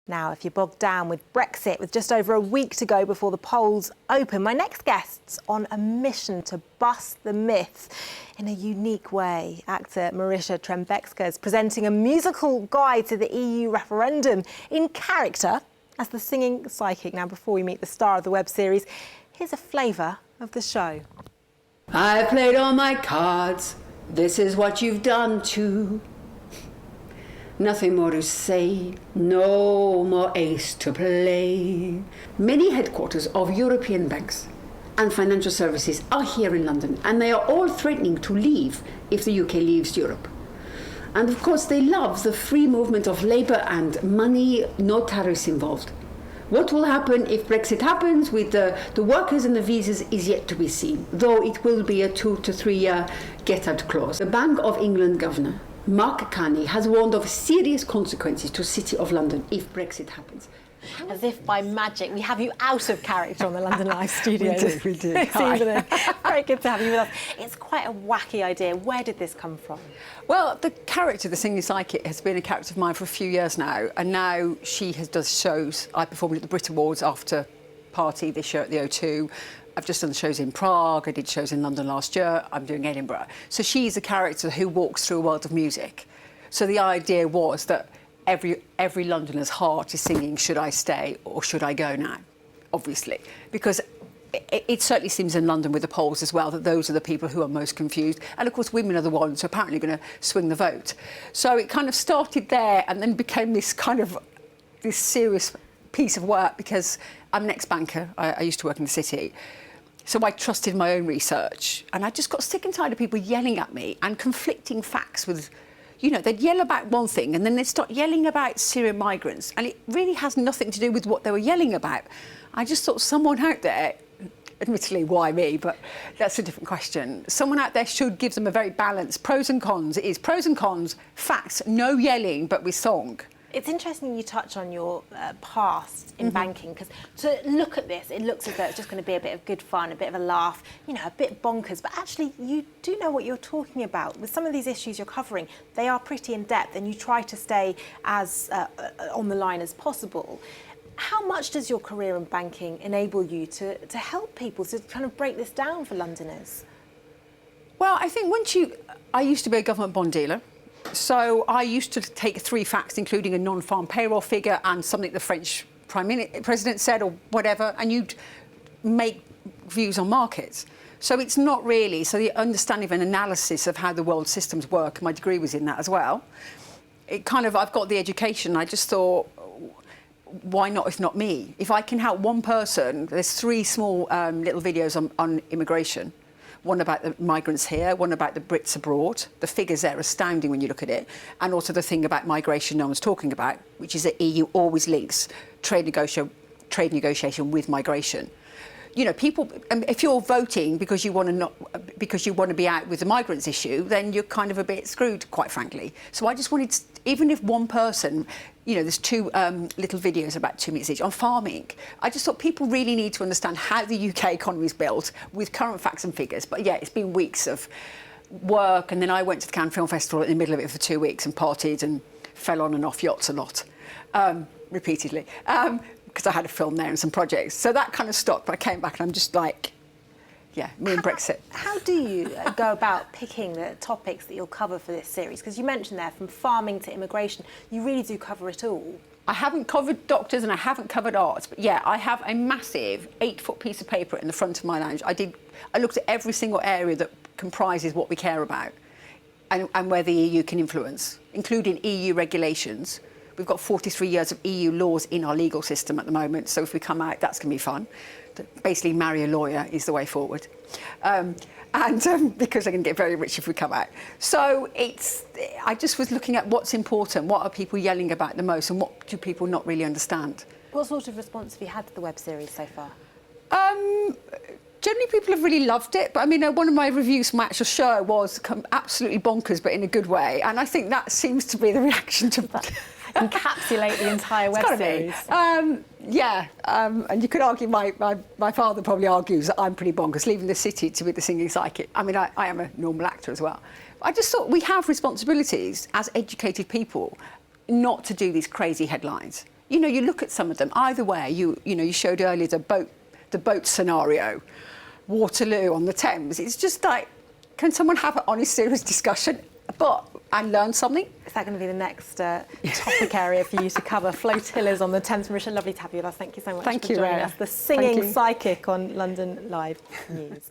Now, if you're bogged down with Brexit, with just over a week to go before the polls open, my next guest's on a mission to bust the myth in a unique way. Actor Marysia is presenting a musical guide to the EU referendum in character as the singing psychic. Now, before we meet the star of the web series, here's a flavour of the show. I played all my cards. This is what you've done too. Nothing more to say, no more ace to play. Many headquarters of European banks and financial services are here in London, and they are all threatening to leave if the UK leaves Europe. And of course they love the free movement of labour and money, no tariffs involved. What will happen if Brexit happens with the workers and the visas is yet to be seen, though it will be a 2 to 3 year get-out clause. The Bank of England Governor Mark Carney has warned of serious consequences to the City of London if Brexit happens. As if by magic, we have you out of character on the London Live studios. We do. This evening. Very good to have you with us. It's quite a wacky idea. Where did this come from? Well, the character, the singing psychic, has been a character of mine for a few years now, and now she does shows. I performed at the Brit Awards after party this year at the O2. I've just done shows in Prague, I did shows in London last year, I'm doing Edinburgh. So she's a character who walks through a world of music. So the idea was that every Londoner's heart is singing, should I stay or should I go now? Obviously, because it certainly seems in London with the polls as well that those are the people who are most confused. And of course, women are the ones who are apparently going to swing the vote. So it kind of started there and then became this serious piece of work because I'm an ex-banker, I used to work in the city. So I trusted my own research, and I just got sick and tired of people yelling at me and conflicting facts with, you know, they'd yell about one thing and then they'd start yelling about Syrian migrants, and it really has nothing to do with what they were yelling about. I just thought someone out there, admittedly, why me, but that's a different question. Someone out there should give them a very balanced pros and cons. It is pros and cons, facts, no yelling, but with song. It's interesting you touch on your past in banking, because to look at this, it looks as though it's just going to be a bit of good fun, a bit of a laugh, you know, a bit bonkers. But actually, you do know what you're talking about. With some of these issues you're covering, they are pretty in-depth, and you try to stay as on the line as possible. How much does your career in banking enable you to help people, to kind of break this down for Londoners? Well, I think I used to be a government bond dealer. So I used to take 3 facts, including a non-farm payroll figure and something the French President said or whatever, and you'd make views on markets. So it's not really, so the understanding of an analysis of how the world systems work, my degree was in that as well. I've got the education, I just thought, why not if not me? If I can help one person, there's 3 small little videos on immigration. One about the migrants here, one about the Brits abroad. The figures there are astounding when you look at it. And also the thing about migration no one's talking about, which is that EU always links trade negotiation with migration. You know, people, if you're voting because you want to be out with the migrants issue, then you're kind of a bit screwed, quite frankly. So I just wanted, even if one person, you know, there's 2 little videos about 2 minutes each on farming. I just thought people really need to understand how the UK economy is built with current facts and figures. But yeah, it's been weeks of work, and then I went to the Cannes Film Festival in the middle of it for 2 weeks and partied and fell on and off yachts a lot, repeatedly, because I had a film there and some projects. So that kind of stopped, but I came back and I'm just like, yeah, me and Brexit. How do you go about picking the topics that you'll cover for this series? Because you mentioned there, from farming to immigration, you really do cover it all. I haven't covered doctors and I haven't covered arts, but yeah, I have a massive 8-foot piece of paper in the front of my lounge. I looked at every single area that comprises what we care about and where the EU can influence, including EU regulations. We've got 43 years of EU laws in our legal system at the moment, so if we come out, that's going to be fun. Basically, marry a lawyer is the way forward. Because they're going to get very rich if we come out. So I just was looking at what's important, what are people yelling about the most, and what do people not really understand. What sort of response have you had to the web series so far? Generally, people have really loved it, but I mean, one of my reviews from my actual show was absolutely bonkers, but in a good way, and I think that seems to be the reaction to that. Encapsulate the entire web series. And you could argue, my father probably argues that I'm pretty bonkers, leaving the city to be the singing psychic. I mean, I am a normal actor as well. I just thought we have responsibilities as educated people not to do these crazy headlines. you know, you look at some of them. Either way, you know, you showed earlier the boat scenario, Waterloo on the Thames. It's just like, can someone have an honest, serious discussion, and learn something? Is that going to be the next topic area for you to cover? Flotillas on the Thames. Marysia, lovely to have you with us. Thank you so much for joining us. The singing psychic on London Live News.